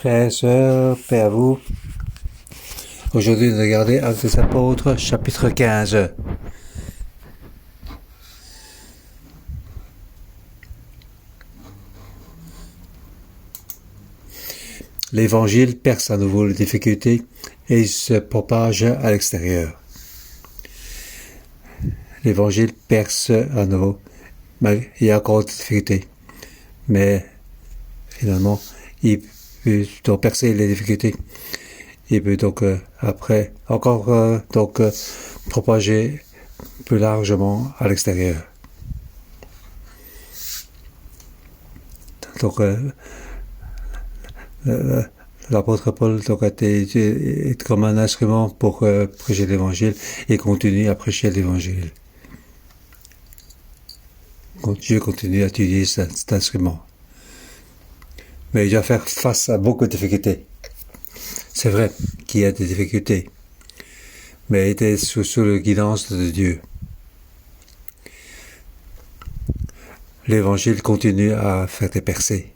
Frères et sœurs, paix à vous. Aujourd'hui, nous regardons Actes des Apôtres, chapitre 15. L'évangile perce à nouveau les difficultés et il se propage à l'extérieur. L'évangile perce à nouveau. Il y a encore des difficultés. Mais finalement, il peut donc percer les difficultés. Il peut donc après encore propager plus largement à l'extérieur. Donc l'apôtre Paul donc, a été comme un instrument pour prêcher l'évangile et continue à prêcher l'évangile. Dieu continue à utiliser cet instrument. Mais il doit faire face à beaucoup de difficultés. C'est vrai qu'il y a des difficultés, mais il était sous la guidance de Dieu. L'évangile continue à faire des percées.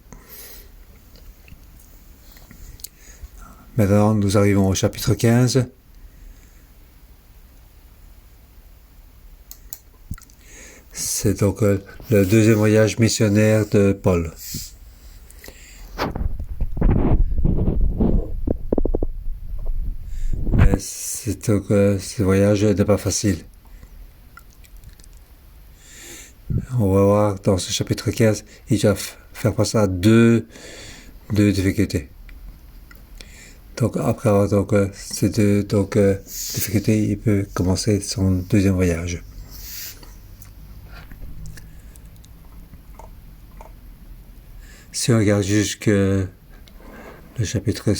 Maintenant, nous arrivons au chapitre 15. C'est donc le deuxième voyage missionnaire de Paul. Mais c'est donc, ce voyage n'est pas facile. On va voir dans ce chapitre 15, il va faire face à deux difficultés. Donc après avoir ces deux difficultés, il peut commencer son deuxième voyage. Si on regarde jusque le chapitre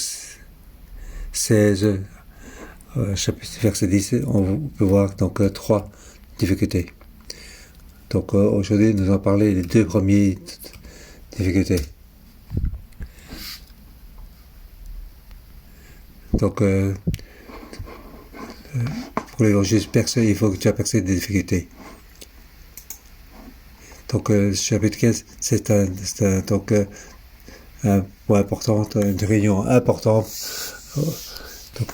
16, chapitre verset 10, on peut voir donc trois difficultés. Donc aujourd'hui, nous allons parler des deux premières difficultés. Donc pour l'évangile percer, il faut que tu aies percé des difficultés. Donc chapitre 15, c'est un point important, une réunion importante. Cette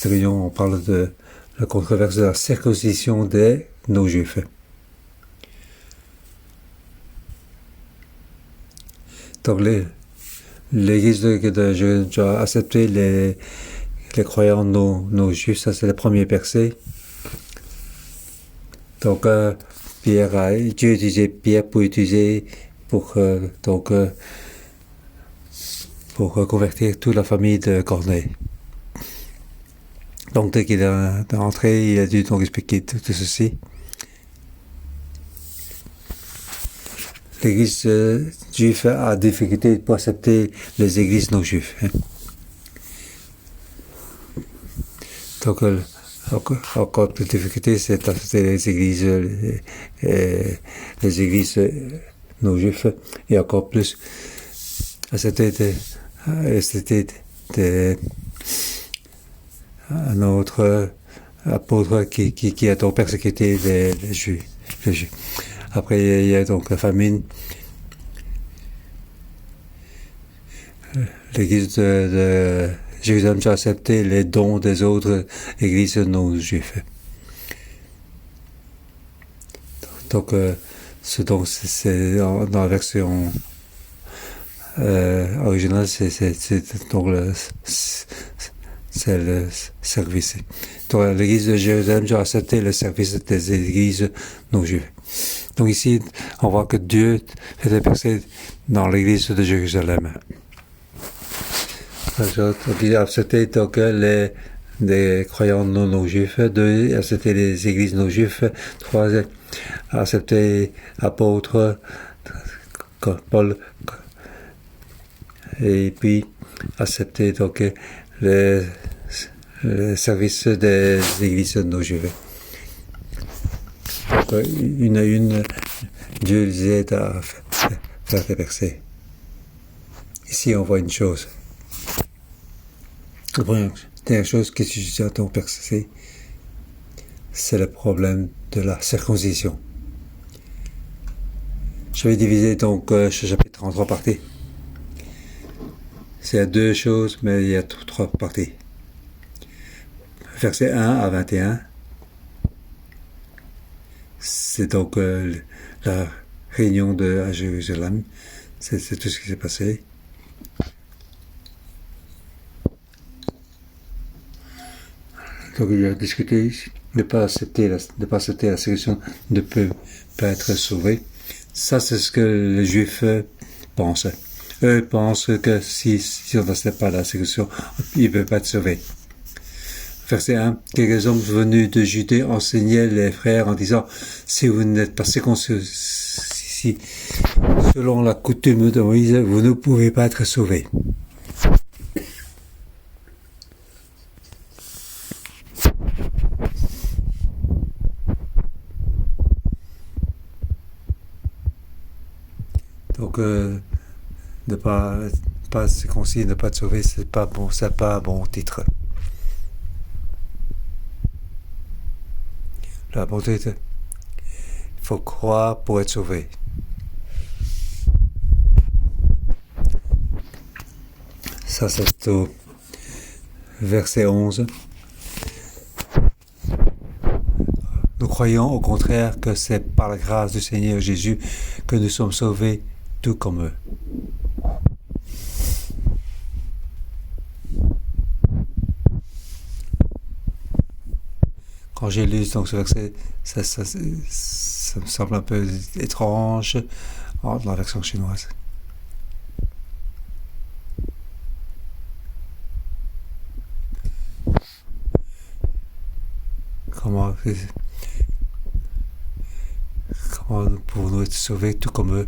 réunion, on parle de la controverse de la circoncision des non-juifs. Donc l'Église de Jérusalem a accepté les croyants non-juifs, ça c'est le premier percé. Donc Dieu a utilisé Pierre pour convertir toute la famille de Corneille. Donc dès qu'il est entré, il a dû donc expliquer tout ceci. L'Église juive a difficulté pour accepter les églises non juives. Donc encore plus de difficulté, c'est d'accepter les églises non juives et encore plus accepter un autre apôtre qui a donc persécuté les Juifs. Après, il y a donc la famine. L'Église de Jérusalem a accepté les dons des autres églises non-juives. Donc, ce don, c'est dans la version originale, c'est le service. Donc, l'Église de Jérusalem a accepté le service des églises non-juives. Donc ici, on voit que Dieu fait des percées dans l'Église de Jérusalem. Il a accepté donc les croyants non-juifs. 2, accepté les églises non-juives. 3, accepté apôtres, Paul. Et puis, accepté donc le service des églises non-juives. Donc, une à une, Dieu les aide à faire des percées. Ici, on voit une chose. La première chose que tu as ton percé, c'est le problème de la circoncision. Je vais diviser donc ce chapitre en 3 parties. C'est 2 choses, mais il y a 3 parties. Versets 1 à 21. C'est donc la réunion à Jérusalem. C'est tout ce qui s'est passé. Donc il a discuté, ne pas accepter la sélection ne peut pas être sauvé. Ça, c'est ce que les Juifs pensent. Eux pensent que si on n'accepte pas la sélection, ils ne peuvent pas être sauvés. Verset 1. Quelques hommes venus de Judée enseignaient les frères en disant, si vous n'êtes pas circoncis selon la coutume de Moïse, vous ne pouvez pas être sauvés. Donc, ne pas circoncis, ne pas être sauvé, c'est pas un bon titre. La bon titre, il faut croire pour être sauvé. Ça, c'est au verset 11. Nous croyons au contraire que c'est par la grâce du Seigneur Jésus que nous sommes sauvés, tout comme eux. Quand j'ai lu donc, ce verset, ça me semble un peu étrange dans la version chinoise. Comment pouvons-nous être sauvés tout comme eux?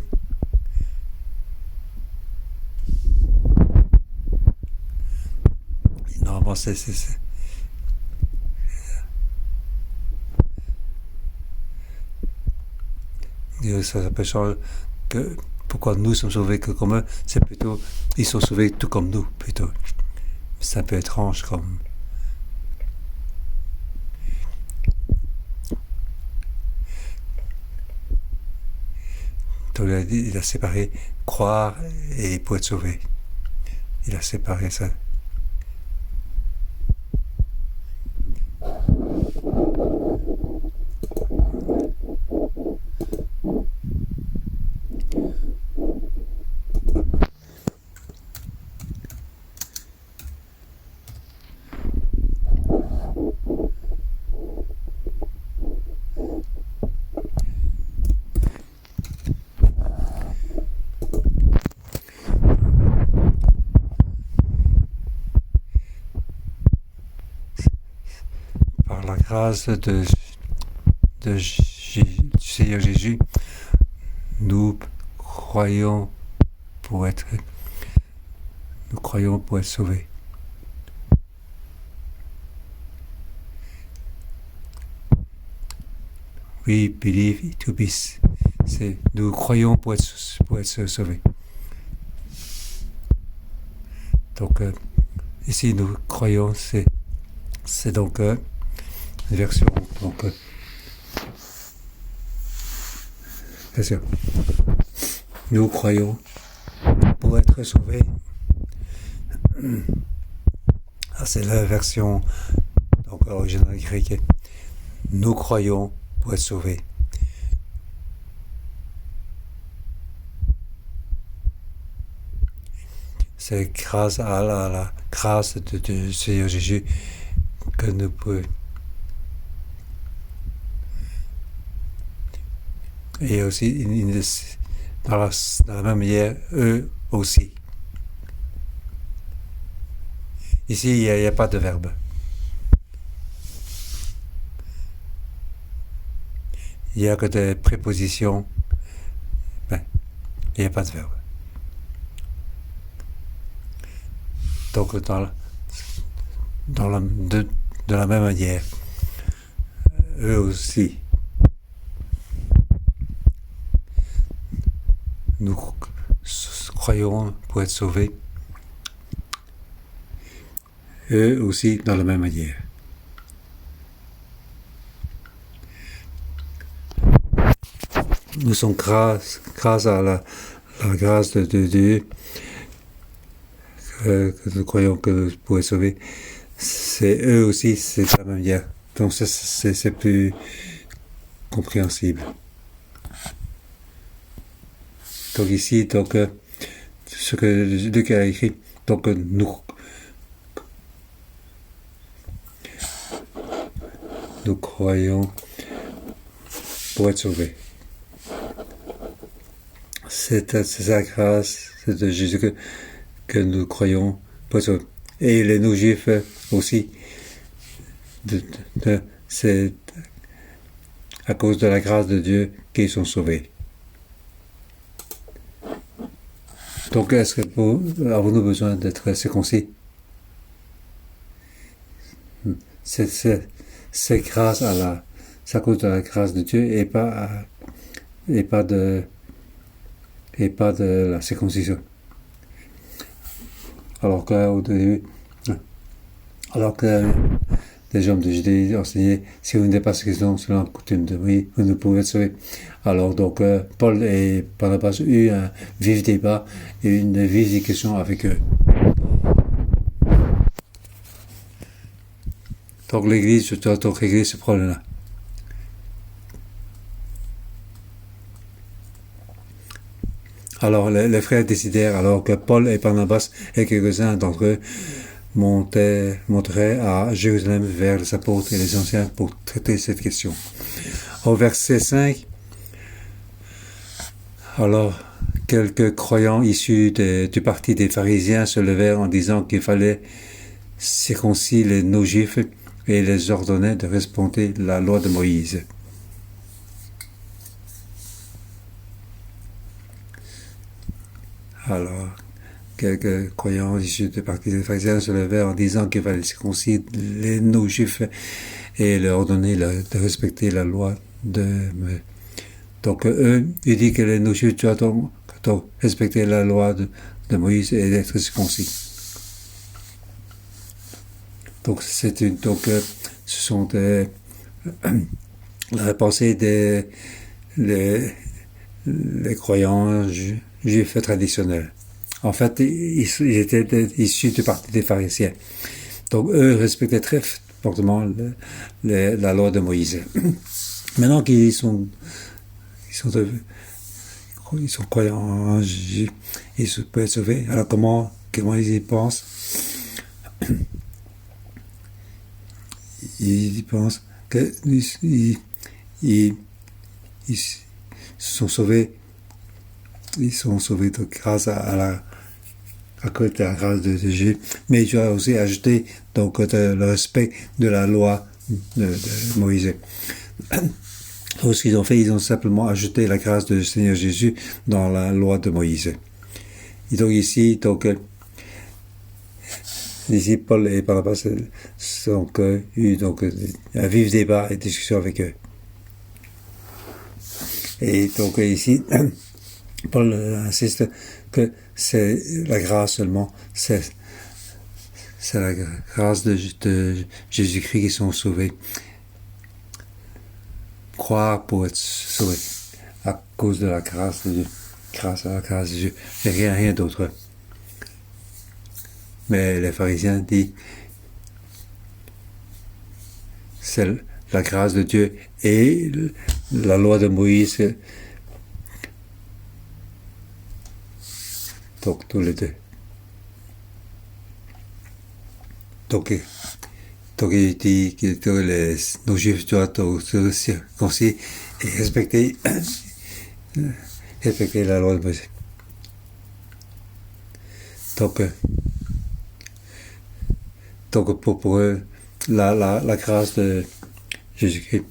Normalement, ça peut changer que pourquoi nous sommes sauvés que comme eux, c'est plutôt ils sont sauvés tout comme nous, plutôt. C'est un peu étrange comme. Donc il a séparé croire et pour être sauvé. Il a séparé ça. Par la grâce du Seigneur Jésus, nous croyons pour être sauvés. We believe to be. Nous croyons pour être sauvés. Donc ici nous croyons, c'est donc une version. Donc bien sûr, nous croyons pour être sauvés. Ah, c'est la version donc originale grecque. Nous croyons pour être sauvés. C'est grâce à la grâce de Seigneur Jésus que nous pouvons. Et aussi, dans la même manière, eux aussi. Ici, il n'y a pas de verbe. Il n'y a que des prépositions. Ben, il n'y a pas de verbe. Donc, de la même manière, eux aussi. Nous croyons pour être sauvés. Eux aussi, dans la même manière. nous sommes grâce à la grâce de Dieu que nous croyons que nous pouvons sauver. C'est eux aussi, c'est la même manière. Donc c'est plus compréhensible. Donc ici, donc ce que Luc a écrit, donc nous croyons pour être sauvés. C'est sa grâce, c'est de Jésus que nous croyons pour être sauvés. Et les non-juifs aussi. C'est à cause de la grâce de Dieu qu'ils sont sauvés. Donc, est-ce que avons-nous besoin d'être circoncis? C'est grâce c'est à cause de la grâce de Dieu et pas de la circoncision. Alors que les hommes de Judée enseignaient, si vous n'êtes pas circoncis selon la coutume de Moïse, vous ne pouvez être sauvé. Alors donc Paul et Barnabas ont eu un vif débat et une vive discussion avec eux. Donc l'Église doit donc régler ce problème-là. Alors les frères décidèrent, alors que Paul et Barnabas et quelques-uns d'entre eux monteraient à Jérusalem vers les apôtres et les anciens pour traiter cette question. Au verset 5, alors quelques croyants issus du parti des pharisiens se levèrent en disant qu'il fallait circoncire les non-juifs et les ordonnaient de respecter la loi de Moïse. Alors, quelques croyants issus du parti des pharisiens se levèrent en disant qu'il fallait circoncire les non-juifs et leur ordonner de respecter la loi de Moïse. Donc, eux, ils disent que les non-juifs doivent donc respecter la loi de Moïse et être circoncis. Donc, ce sont la pensée des les croyants juifs traditionnels. En fait, ils étaient issus du parti des pharisiens. Donc, eux respectaient très fortement la loi de Moïse. Maintenant qu'ils sont croyants, ils peuvent être sauvés. Alors, comment ils y pensent? Ils pensent qu'ils sont sauvés. Ils sont sauvés grâce à cause de la grâce de Dieu. Mais tu as aussi ajouté donc le respect de la loi de Moïse. Donc, ce qu'ils ont fait, ils ont simplement ajouté la grâce du Seigneur Jésus dans la loi de Moïse. Et donc ici, Paul et Barnabas ont eu un vif débat et discussion avec eux. Et donc ici, Paul insiste que c'est la grâce seulement, c'est la grâce de Jésus-Christ qui sont sauvés. Croire pour être sauvé à cause de la grâce de Dieu, grâce à la grâce de Dieu, et rien d'autre. Mais les pharisiens disent c'est la grâce de Dieu et la loi de Moïse. Donc tous les deux. Donc il dit que nos juifs doivent se circoncire et respecter la loi de Moïse. Donc pour eux, la grâce de Jésus-Christ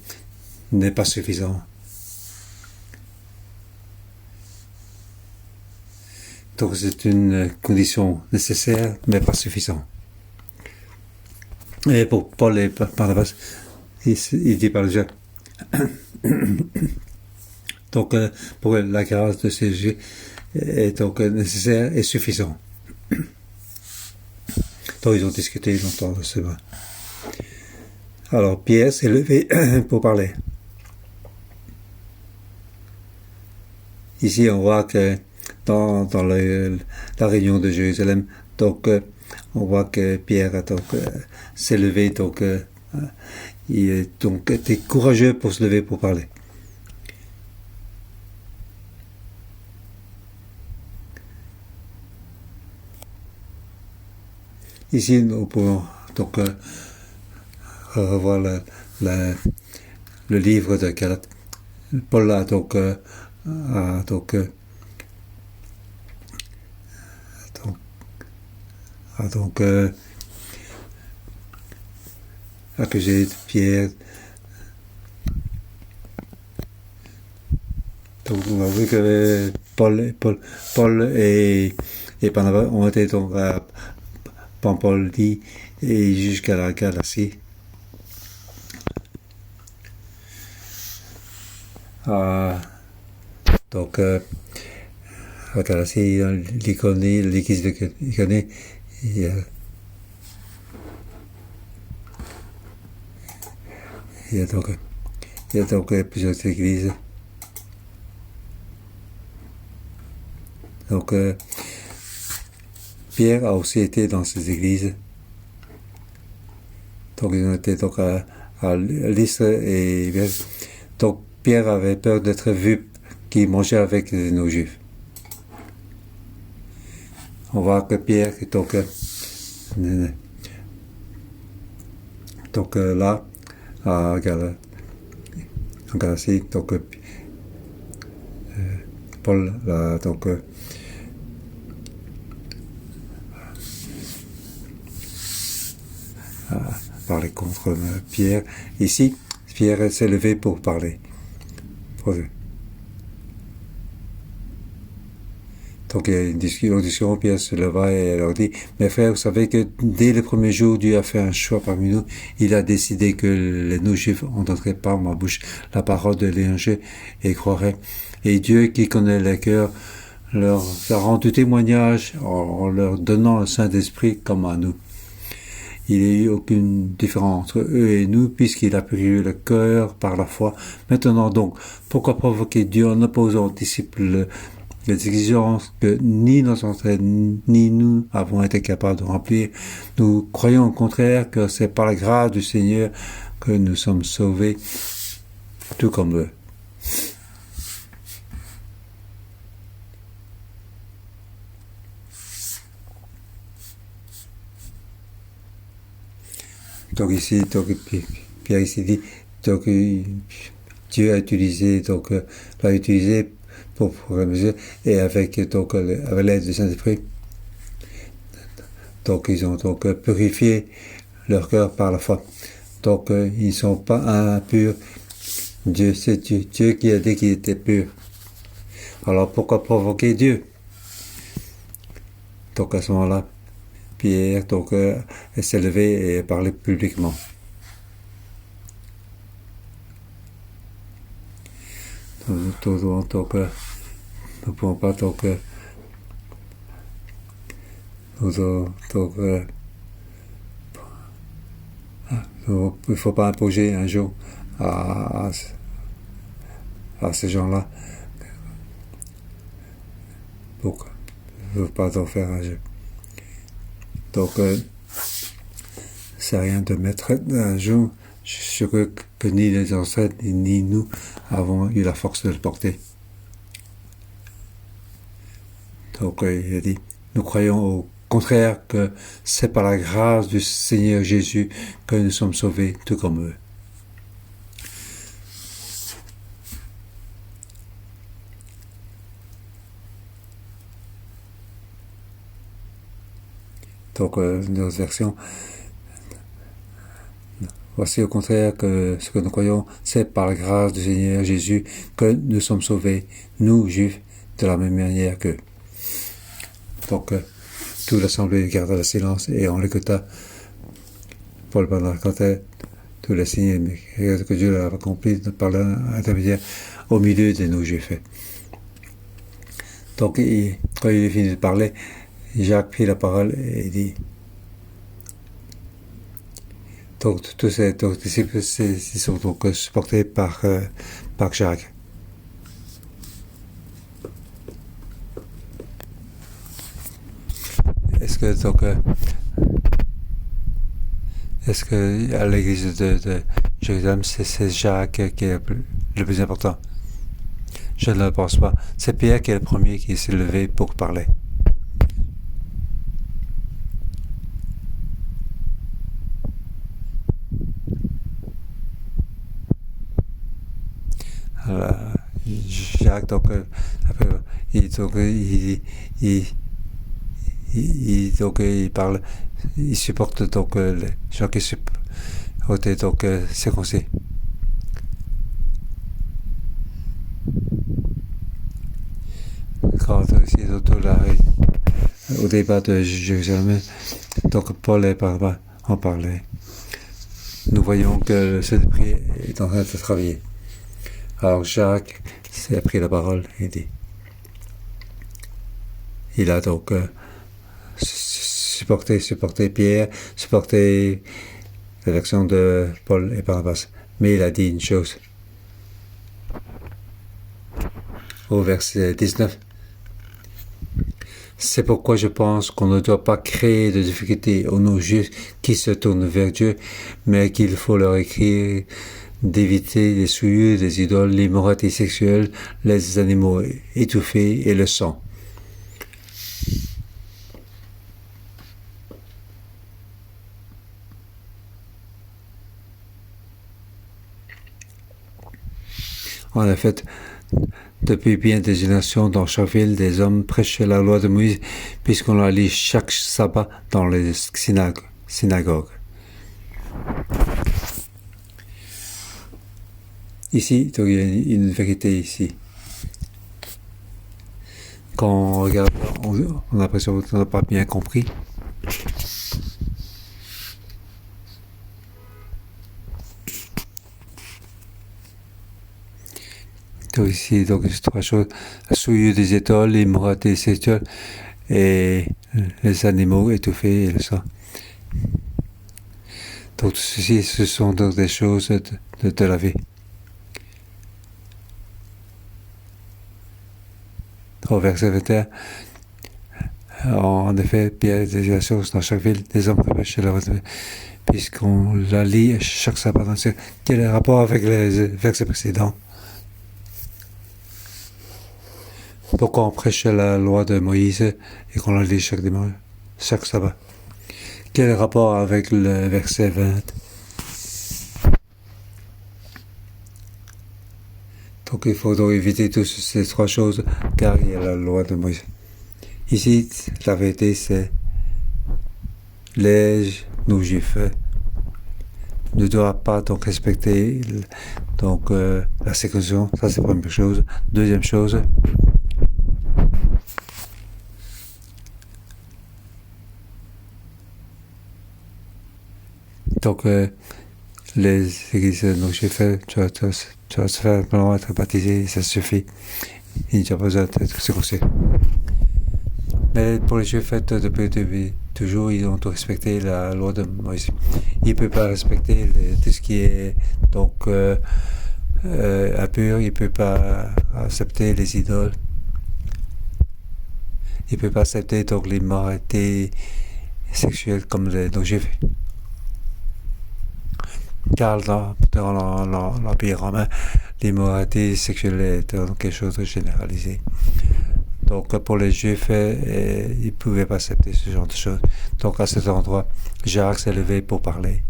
n'est pas suffisante. Donc c'est une condition nécessaire, mais pas suffisante. Et pour Paul et Barnabas, il dit par déjà, donc pour la grâce de Jésus est donc nécessaire et suffisant. Donc ils ont discuté longtemps de cela. Alors Pierre s'est levé pour parler. ici, on voit que dans la réunion de Jérusalem, donc, on voit que Pierre s'est levé, donc, il était courageux pour se lever pour parler. Ici, nous pouvons donc revoir le livre de Galates. Paul a donc, accusé Pierre. Donc on a vu que Paul et Barnabas ont été donc à Pampoldi et jusqu'à la Galatie. Donc la Galatie, l'Iconie, l'église de l'Iconie, il y a donc plusieurs églises. Donc Pierre a aussi été dans ces églises. Donc ils ont été donc à Lystre et donc Pierre avait peur d'être vu qu'il mangeait avec les non-juifs. On voit que Pierre donc là à Galatie, donc Paul a donc parlé contre Pierre. Ici, Pierre s'est levé pour parler. Donc il y a une discussion, Pierre se leva et leur dit, mes frères, vous savez que dès le premier jour, Dieu a fait un choix parmi nous. Il a décidé que les non-juifs n'entendraient pas ma bouche la parole de l'évangile et croiraient. Et Dieu qui connaît les cœurs leur a rendu témoignage en leur donnant le Saint-Esprit comme à nous. Il n'y a eu aucune différence entre eux et nous, puisqu'il a purifié le cœur par la foi. Maintenant donc, pourquoi provoquer Dieu en opposant aux disciples les exigences que ni nos ancêtres ni nous avons été capables de remplir? Nous croyons au contraire que c'est par la grâce du Seigneur que nous sommes sauvés, tout comme eux. Donc ici, Pierre ici dit, donc Dieu a utilisé, l'a utilisé pour mesure et avec l'aide du Saint-Esprit. Donc ils ont donc purifié leur cœur par la foi. Donc ils ne sont pas impurs. Dieu, c'est Dieu qui a dit qu'il était pur. Alors pourquoi provoquer Dieu? Donc à ce moment-là, Pierre s'est levé et parlait publiquement. Nous ne pouvons pas il ne faut pas imposer un jour à ces gens-là. Pourquoi? Il ne faut pas en faire un jeu. Donc, c'est rien de mettre un jour sur que ni les ancêtres ni nous avons eu la force de le porter. Donc, il a dit, nous croyons au contraire que c'est par la grâce du Seigneur Jésus que nous sommes sauvés, tout comme eux. Donc, notre version, voici au contraire que ce que nous croyons, c'est par la grâce du Seigneur Jésus que nous sommes sauvés, nous, Juifs, de la même manière qu'eux. Donc, toute l'assemblée garda le silence et on l'écouta. Paul racontait tous les signes que Dieu a accomplis par l'intermédiaire au milieu des non-juifs. Donc, quand il est fini de parler, Jacques prit la parole et dit, donc tous ces disciples sont donc supportés par Jacques. Est-ce que est-ce que à l'église de Jérusalem, c'est Jacques qui est le plus important? Je ne le pense pas. C'est Pierre qui est le premier qui s'est levé pour parler. Alors, Jacques, donc, il parle, il supporte donc les gens qui supportent donc circoncis. Quand ici autour là, au débat de Jérusalem, donc Paul et Barnabas en parlaient. Nous voyons que le Saint-Esprit est en train de travailler. Alors Jacques a pris la parole et dit, il a donc supporté Pierre, supporté la version de Paul et Barnabas. Mais il a dit une chose. Au verset 19. C'est pourquoi je pense qu'on ne doit pas créer de difficultés aux non-juifs qui se tournent vers Dieu, mais qu'il faut leur écrire d'éviter les souillures des idoles, l'immoralité sexuelle, les animaux étouffés et le sang. En effet, depuis bien des générations, dans chaque ville, des hommes prêchaient la loi de Moïse, puisqu'on la lit chaque sabbat dans les synagogues. Ici, il y a une vérité ici. Quand on regarde, on a l'impression qu'on n'a pas bien compris. Donc ici, donc, trois choses. La souillure des étoiles, l'immoralité sexuelle et les animaux étouffés et le sang. Donc tout ceci, ce sont donc des choses de la vie. Au verset 21, en effet, Pierre dit des choses dans chaque ville, des hommes prêchent la loi de Dieu, puisqu'on la lit chaque sabbat. Quel est le rapport avec les versets précédents? Pourquoi on prêche la loi de Moïse et qu'on la lit chaque sabbat? Quel est le rapport avec le verset 20? Donc il faut donc éviter toutes ces trois choses, car il y a la loi de Moïse. Ici, la vérité, c'est les non-juifs ne doivent pas donc respecter donc la circoncision. Ça, c'est la première chose. Deuxième chose, donc les églises non-juifs, tu vas se faire simplement être baptisé, ça suffit. Il n'y a pas besoin d'être circoncis. Mais pour les juifs, depuis toujours, ils ont respecté la loi de Moïse. Ils ne peuvent pas respecter tout ce qui est donc impur, ils ne peuvent pas accepter les idoles. Ils ne peuvent pas accepter donc l'immoralité sexuelle comme les non-juifs. Car dans l'Empire romain, l'immoralité sexuelle est quelque chose de généralisé. Donc pour les Juifs, ils ne pouvaient pas accepter ce genre de choses. Donc à cet endroit, Jacques s'est levé pour parler.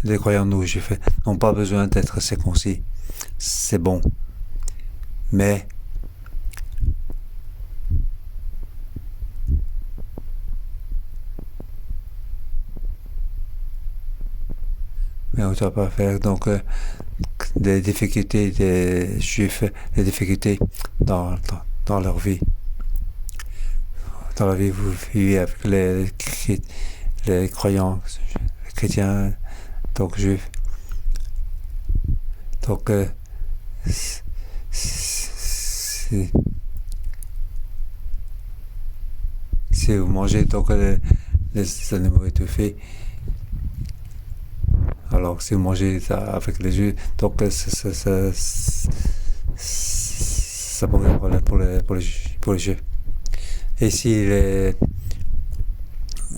Les croyants non-juifs n'ont pas besoin d'être circoncis. C'est bon. Mais on ne doit pas faire donc des difficultés des Juifs, des difficultés dans leur vie. Dans la vie, vous vivez avec les croyants, les chrétiens, donc juifs. Donc, si vous mangez donc les animaux étouffés, alors si vous mangez avec les juifs, donc ça pose un problème pour les juifs. Et si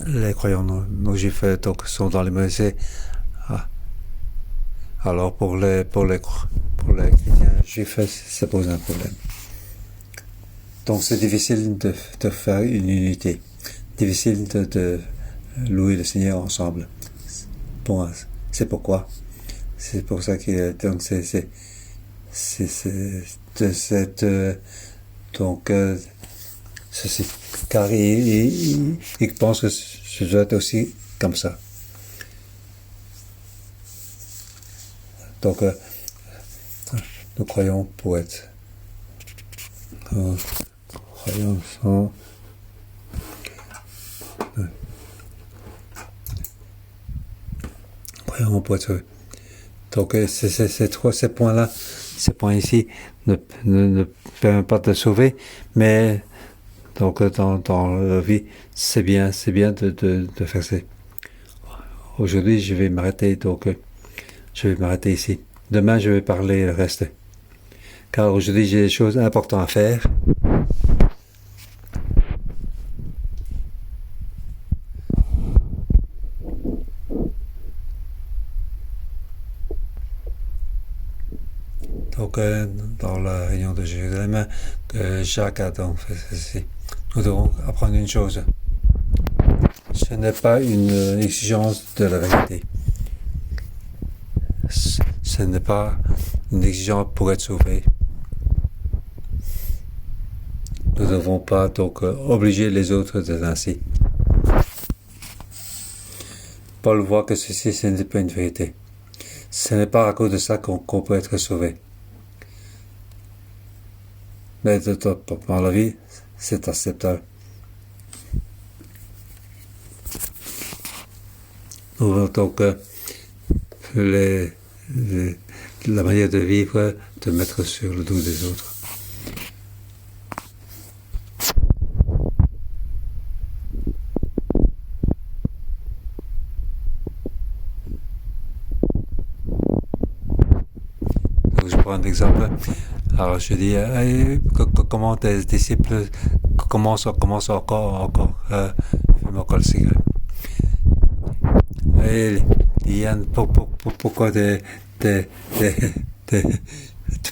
les croyants non juifs donc, sont dans les musées, alors pour les chrétiens juifs, ça pose un problème. Donc c'est difficile de faire une unité, difficile de louer le Seigneur ensemble. Bon, c'est pourquoi. C'est pour ça que donc c'est de cette donc ceci, car il pense que ce doit être aussi comme ça. Donc nous croyons pour être croyons sans croyons pour être. Donc ces points-là, ces points ici ne permettent pas de sauver, mais donc dans la vie, c'est bien de faire ça. Aujourd'hui, je vais m'arrêter, donc je vais m'arrêter ici. Demain, je vais parler le reste. Car aujourd'hui, j'ai des choses importantes à faire. Donc, dans la réunion de Jérusalem, Jacques a donc fait ceci. Nous devons apprendre une chose. Ce n'est pas une exigence de la vérité. Ce n'est pas une exigence pour être sauvé. Nous ne devons pas donc obliger les autres d'être ainsi. Paul voit que ceci, ce n'est pas une vérité. Ce n'est pas à cause de ça qu'on peut être sauvé. Mais dans la vie, c'est acceptable. Nous voulons donc la manière de vivre, de mettre sur le dos des autres. Donc, je prends un exemple. Alors je dis, comment tes disciples commencent encore fumer encore le cigare. Et Yann, pourquoi tu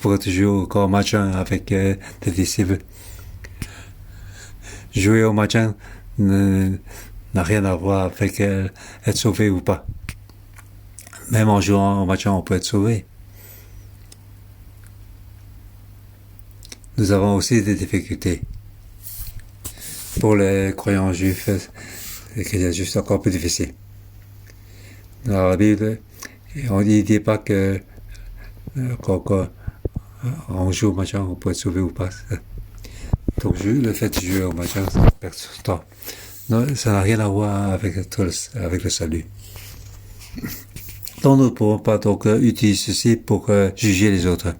pourrais te jouer au machin avec tes disciples? Jouer au machin n'a rien à voir avec être sauvé ou pas. Même en jouant au machin, on peut être sauvé. Nous avons aussi des difficultés. Pour les croyants juifs, les chrétiens juifs, c'est encore plus difficile. Dans la Bible, on ne dit pas que quand on joue au machin, on peut être sauvé ou pas. Donc le fait de jouer au machin, ça perd son temps. Non, ça n'a rien à voir avec le salut. Donc nous ne pouvons pas donc utiliser ceci pour juger les autres.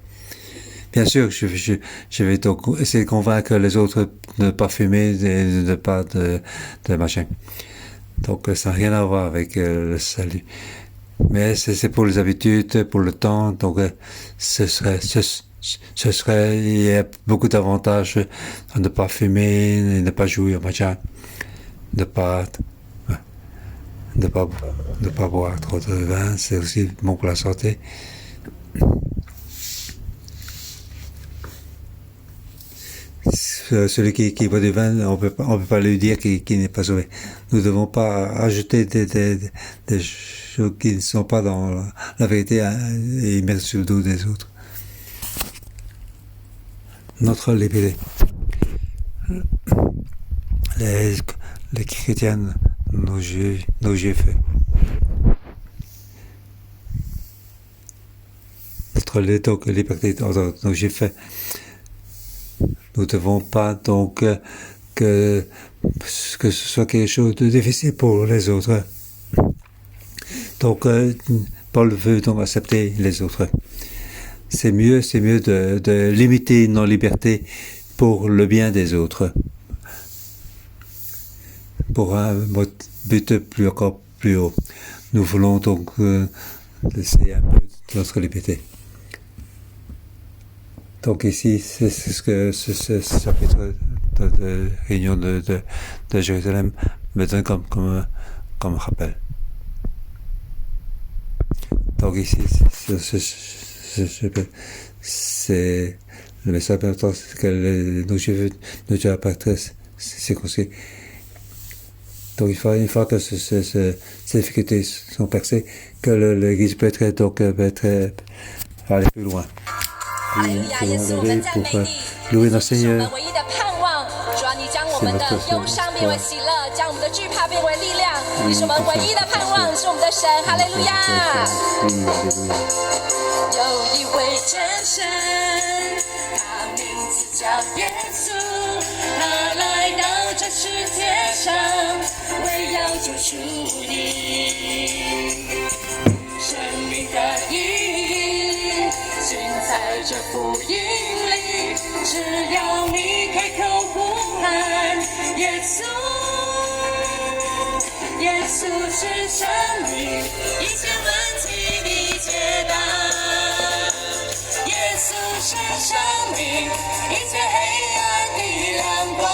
Bien sûr, je vais donc essayer de convaincre les autres de ne pas fumer, de ne pas de machin. Donc ça n'a rien à voir avec le salut. Mais c'est pour les habitudes, pour le temps. Donc il y a beaucoup d'avantages à ne pas fumer, ne pas jouer au machin, ne pas boire trop de vin, c'est aussi bon pour la santé. Celui qui boit du vin, on peut pas lui dire qu'il n'est pas sauvé. Nous ne devons pas ajouter des choses qui ne sont pas dans la vérité et mettre sur le dos des autres. Notre liberté. Les chrétiens, nos juifs, notre liberté, nos juifs, nous ne devons pas donc que ce soit quelque chose de difficile pour les autres. Donc Paul veut donc accepter les autres. C'est mieux de limiter nos libertés pour le bien des autres. Pour un but encore plus haut. Nous voulons donc laisser un peu de notre liberté. Donc ici, c'est ce que ce chapitre de réunion de Jérusalem me donne comme rappel. Donc ici, c'est le message important que nos Juifs ne doivent pas être circoncis. Donc une fois que ces difficultés sont percées, que l'Église peut aller plus loin. Oui, nous allons lever pour louer notre Seigneur. 主啊，你将我们的忧伤变为喜乐，将我们的惧怕变为力量。你是我们唯一的盼望，是我们的神。哈利路亚！有一位真神，他名字叫耶稣，他来到这世界上，为要救赎你。生命的意义，尽在这福音里。只要你开口呼喊耶稣，耶稣是生命，一切问题你解答。耶稣是生命，一切黑暗的亮光，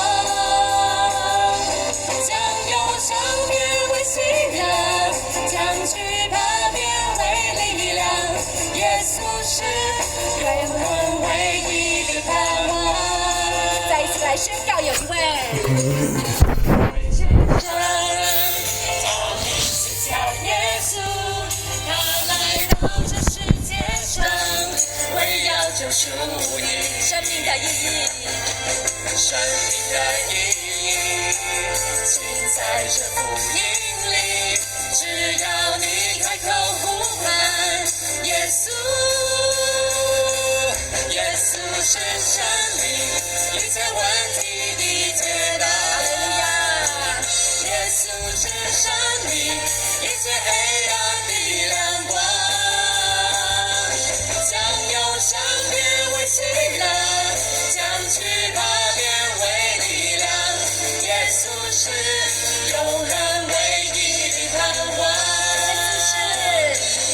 将忧伤变为喜乐，将惧怕变为力量。耶稣是永恒唯一的盼望。再一次来宣告，有一位真神，他名字叫耶稣，他来到这世界上，为要救赎你。生命的意义，生命的意义，尽在这福音里。只要你开口呼喊耶稣，耶稣是生命，一切问题的解答。耶稣是生命，一切黑暗的亮光，将忧伤变为喜乐，将惧怕变为力量。耶稣是永恒唯一的盼望。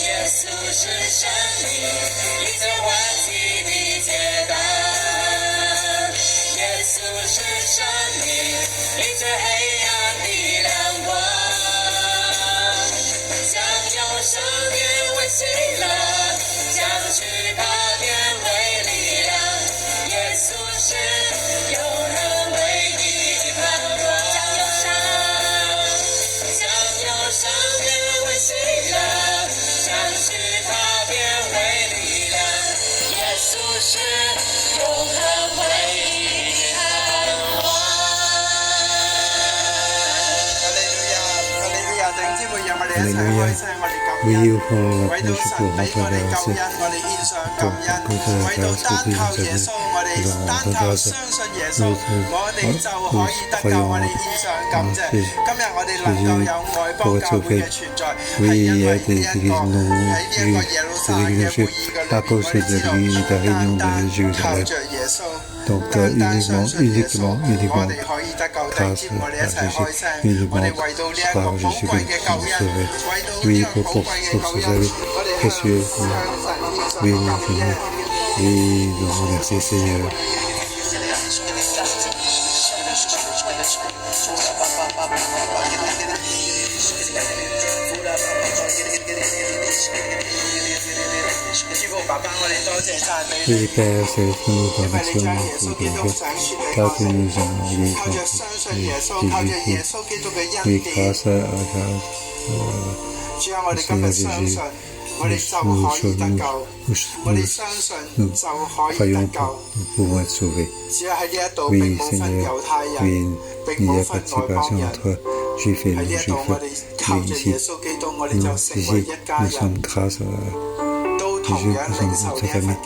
耶稣是生命，一切问题的解答。耶稣是生命，一切黑暗的亮光，将忧伤变为喜乐，将惧怕变为力量。耶稣是永恒唯一的盼望，将忧伤变为喜乐，将惧怕变为力量。耶稣是永恒唯一的盼望。哈利路亞，哈利路亞！弟兄姊妹，讓我哋一齊開聲，我哋感恩，為到神俾我哋救恩，我哋獻上感恩，為到單靠耶穌，我哋單靠相信耶穌，我哋就可以得救，我哋獻上感謝。今日我哋能夠有外邦教會嘅存在，係因為呢一個喺呢一個耶路撒冷嘅會議嘅裏面，我哋知道單單靠着耶穌。單單相信耶穌，我哋可以得救。弟兄姊妹，我哋一齊開聲，我哋為到呢一個寶貴嘅救恩，為到呢一個寶貴嘅救恩，我哋向神獻上感恩。Oui, nous remercions Seigneur. Oui, Père, c'est nous dans l'action pour car tu nous as envoyé oui, grâce à Seigneur Jésus, nous croyons nous pouvons être sauvés. Oui, Seigneur, oui, il y a participation entre Juifs et non-Juifs. Oui, ici, nous sommes grâce à Jésus, nous sommes notre famille.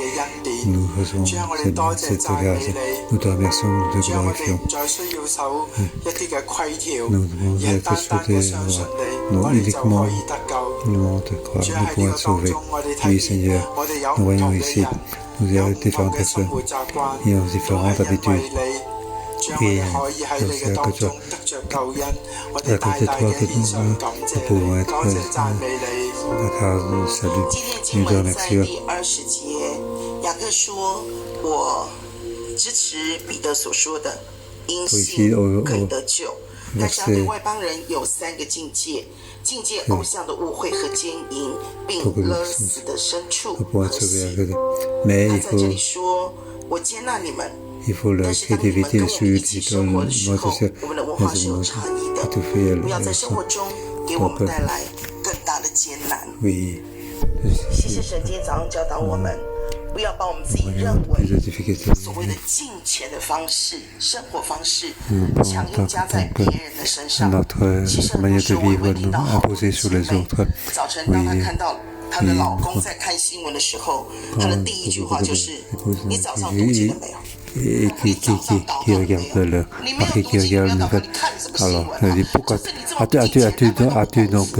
Nous recevons cette grâce. Nous te remercions, nous te glorifions. Nous devons être sauvés, non uniquement nous te croire, nous pouvons être sauvés. Oui, Seigneur, nous voyons ici, nous avons différentes personnes, ils ont différentes habitudes. Et c'est à cause de toi que nous pouvons être la grâce du salut. Nous te remercions. 雅各说：“我支持彼得所说的，因信可以得救。但是要对外邦人有3个境界：境界偶像的误会和奸淫，并勒死的牲畜和血。他在这里说：“我接纳你们。”但是当你们跟我们一起生活的时候，我们的文化是有差异的。不要在生活中给我们带来更大的艰难。谢谢神今天早上教导我们，不要把我们自己认为所谓的金钱的方式、生活方式强硬加在别人的身上。其实很多时候我会听到好多的姐妹，早晨当她看到她的老公在看新闻的时候，她的第一句话就是：“你早上读经了没有？”et qui regarde le Marie qui regarde le fait. Alors, elle dit pourquoi as-tu donc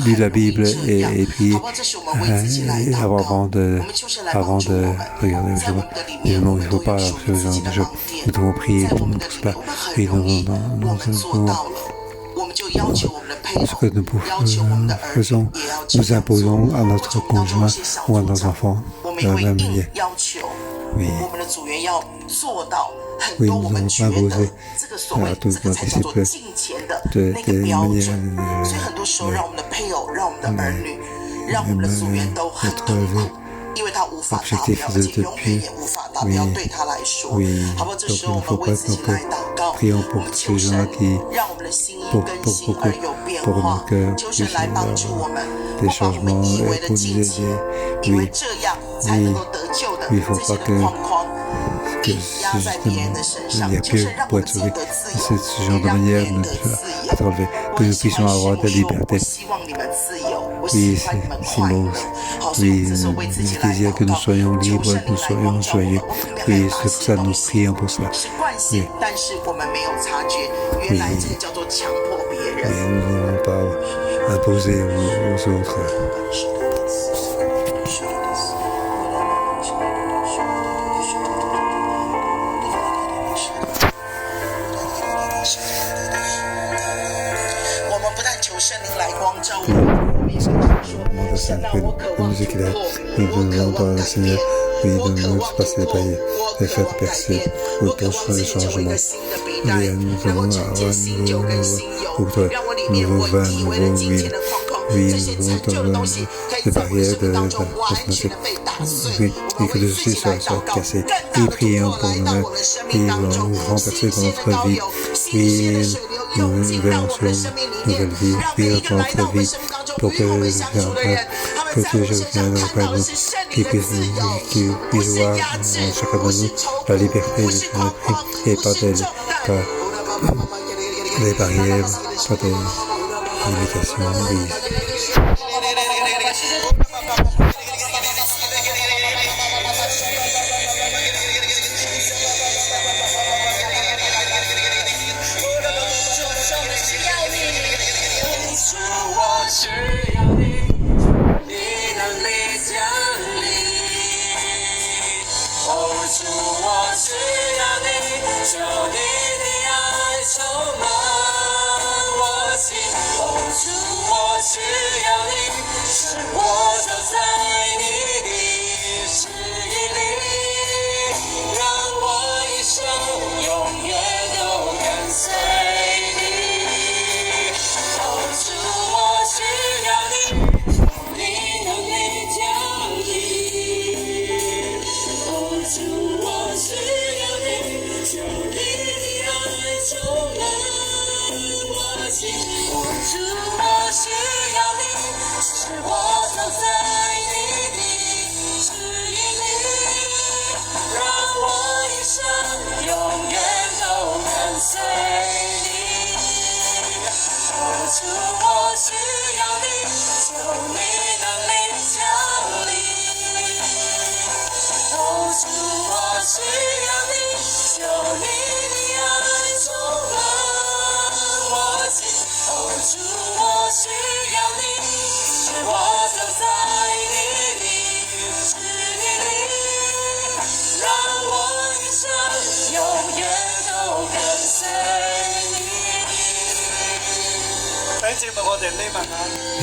lu la Bible et puis avant de regarder je non, il ne faut pas ce genre de choses. Nous devons prier pour cela. Oui, ce que nous faisons, nous imposons à notre conjoint ou à nos enfants de la même manière. Oui, oui, nous avons imposé à tous nos disciples de manière notre vie. L'objectif de depuis, oui, donc il ne faut pas que prions pour ces gens qui, pour nos cœurs, puissent avoir des changements et pour nous aider. Oui, il ne faut pas que il n'y a plus pour être sauvé. C'est ce genre de manière de nous enlever, que nous puissions avoir de la liberté. Oui, Simon, oui, il désire que nous soyons libres, que nous soyons joyeux. Oui, c'est pour ça que nous prions pour cela. Oui, oui, nous n'allons pas imposer aux autres. La musique là, nous demandons par le Seigneur, oui, nous devons passer par les faire percer, ou pour le changement. Et nous devons avoir un nouveau vin, nouveau huile. Oui, nous devons les barrières de la personnalité. Oui, et que ceci soit cassé. Et prions pour nous-mêmes, et nous renverser dans notre vie. Oui, nous verrons sur une nouvelle vie, prions pour notre vie, pour que Dieu vienne auprès de nous, qu'il puisse voir en chacun de nous la liberté de son esprit et pas des barrières, pas des limitations. Oui.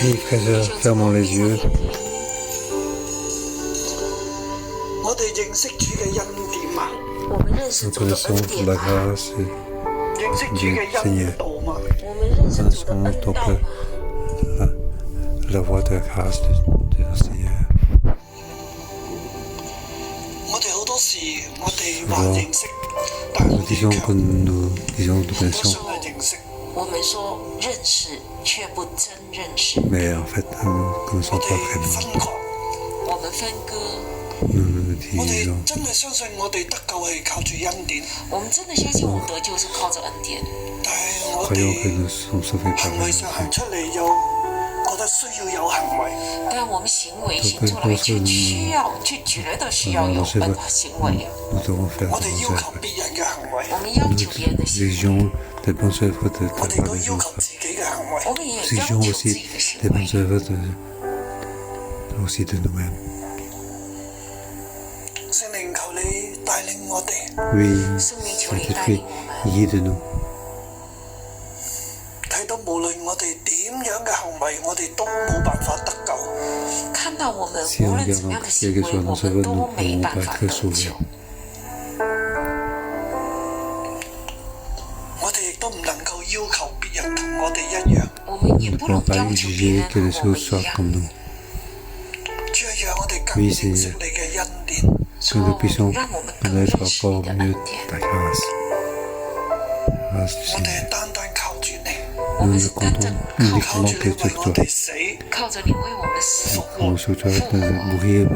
Et frères et sœurs, fermons les yeux. 我们认识主的恩典吗？認識主嘅恩道嘛？我們認識主的恩道嗎？ La voix de la grâce du Seigneur. 我哋好多時，我哋話認識，但係 Nous 我哋 disons 卻 que nous disons nous 唔相 connaissons, 係認識。我們說認識，卻不真認識。 mais en fait, nous ne 我 connaissons pas 哋 vraiment. 分割，我們分割， Nous 我哋 disons 真係相信我哋得救係靠住恩典，我們真的相信我們得救是靠着恩典，但係我 croyons que 哋 nous sommes sauvés par 行 la 為上行 grâce. 出嚟又覺得需要有行為，但我們行為行出來卻需要，卻覺得需要有行為。 Nous devons faire de 我哋 bonnes 要求 œuvres. 別人嘅行為，我們要求別人的 Nous 行為， exigeons des bonnes œuvres de 我 ta 哋 part 都 des 要求 autres. 自己嘅行為。我們也 Nous 要 exigeons 求自 aussi 己的行 des 為 bonnes。œuvres aussi de nous-mêmes. 聖靈求你帶領我哋， Oui, 聖靈求你帶 Saint-Esprit, 領我們， guide-nous. 睇到無論我哋點樣嘅行為，我哋都冇辦法得救。看到我們 Si 無 on 論 regarde 怎樣 dans 的 quel 行 que 為， soit 我 nos 們 œuvres, 都 nous 沒 ne 辦 pouvons 法 pas être 得 sauvés. 救。我哋亦都唔能夠要求別人同我哋一樣。我們也 Nous ne 不能 pouvons pas 要求別 exiger 人 que les 和我們 choses 一 soient 樣。 comme nous. 主啊，讓我哋更 Oui, 認識 Seigneur. 你嘅恩典。 Que nous puissions 讓我們更 connaître 認識 encore 你的 mieux 恩典。 ta grâce. Grâce du 我哋 Seigneur. 係單單靠住你，我 Nous 們 ne 是單單 comptons 靠 uniquement 住你 que 為 sur 我 toi. 哋死，靠着你為我們死 Nous sur toi de mourir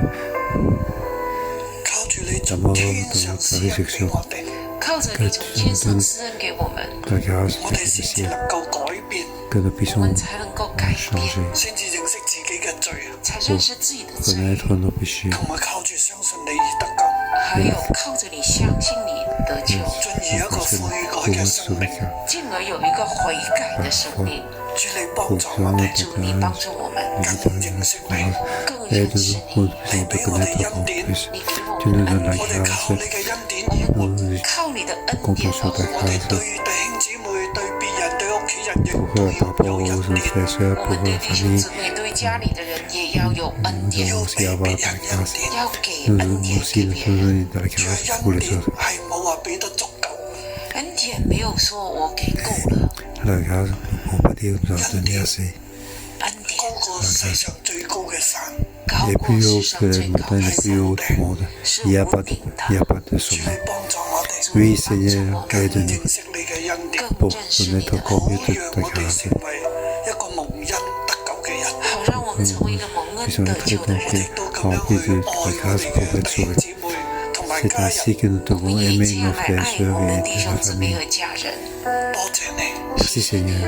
靠住你 la 從 mort 天 de 上 ta 施恩俾 résurrection. 我哋，靠着你從天上施恩給我們， Ta grâce 我 du 哋先至 ciel. 能夠改變， Que nous 我 puissions 們才能夠改變， changer, 先至認識自己嘅罪，才認識自己的罪， connaître nos péchés. 同埋靠住相信你而得救，還有靠着你相信你得救，進而一個 Parce que 悔 nous 改嘅 pouvons 生命。 sauver. 進而有一個悔改的生命。主你幫助我哋，主，你幫助我們 更認識你， 更認識 Aide-nous, 你， nous puissions te connaître encore plus. 你給我 Tu 們 nous 的 donnes 恩 la 我哋 典，靠 grâce. 你嘅恩典而活。 Nous 靠你的恩典 comptons 而 sur ta 活。我哋 grâce 對弟兄姊妹、對別人、對屋企人亦 pour 都 par 要 rapport 有 aux 恩 autres 典， frères et sœurs, 我 pour 們對 la 弟兄 famille. 姊妹、對家裏的人也要有恩 Nous 典， devons 要 aussi 俾 avoir 別 ta 人恩 grâce. 典。要給 Nous 恩 devons 典 aussi 給 nous 別人。 donner de la 主 grâce 嘅 pour 恩 les 典 autres. 係冇話俾得足夠，恩典沒有說我給夠了， La grâce, nous ne pouvons pas dire que nous avons donné assez. 恩典高過世上最高嘅山。高 Et 過 plus 世 haut 上 que 最 les 高 montagnes 的 les plus hautes du monde. Il n'y a pas de 主你 sommet. 幫助我哋， Oui, Seigneur, 更 aide-nous 認識你嘅恩典， 更 pour 認識你 connaître 的 encore 好 mieux 讓 ta 我哋 grâce. 成為一個蒙恩得救嘅人。好讓我們成為一個蒙恩 Puissions 得 être 救的 donc 人。亦都咁樣 remplis 去 de 愛 ta 我 grâce 哋 pour 嘅 être 弟兄 sauvés. 姊妹同埋 C'est 家人。 ainsi que nous 我 devons 們也 aimer 這 nos 樣來 frères et 愛 sœurs 我們 et 的弟 la 兄姊妹 famille. 和家人。多謝你， Merci Seigneur.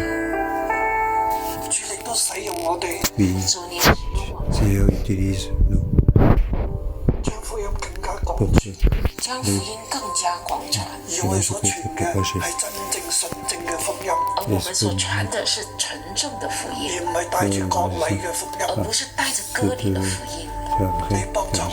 主你都使用我哋， Oui, 主你使用我們， Seigneur, utilise-nous 將福音更加廣 pour 傳， que 將福音更加廣傳。而我哋所傳嘅係真正純正嘅福音，而我們所傳的是純正的福而音，唔係帶住割禮嘅福音。而不是帶着割禮的福音。 tu as vrai berger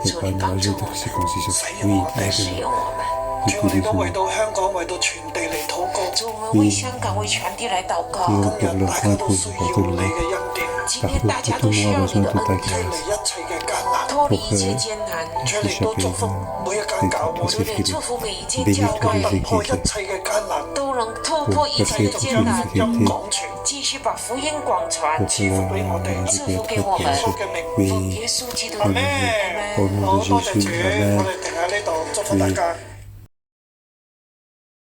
et pas une berger de circoncision. Oui, 使 aide-nous. 用我們。主我哋都為到香港、為到全地嚟禱告。主，我們為香港、為全地來禱告。今日大家都需要你嘅恩典，今天大家都需要你的恩脫典，離一切嘅艱難。脫離一切艱難。主你都祝福每一間教會，主你祝福每一間教會，突破一切嘅艱難，都能突破一切的艱將難，福音廣傳，繼續把福音廣傳，賜福俾我哋，賜福給我們。耶穌嘅名，奉耶穌基督的阿名，咩？好多謝主，我哋停喺呢度，祝福大家。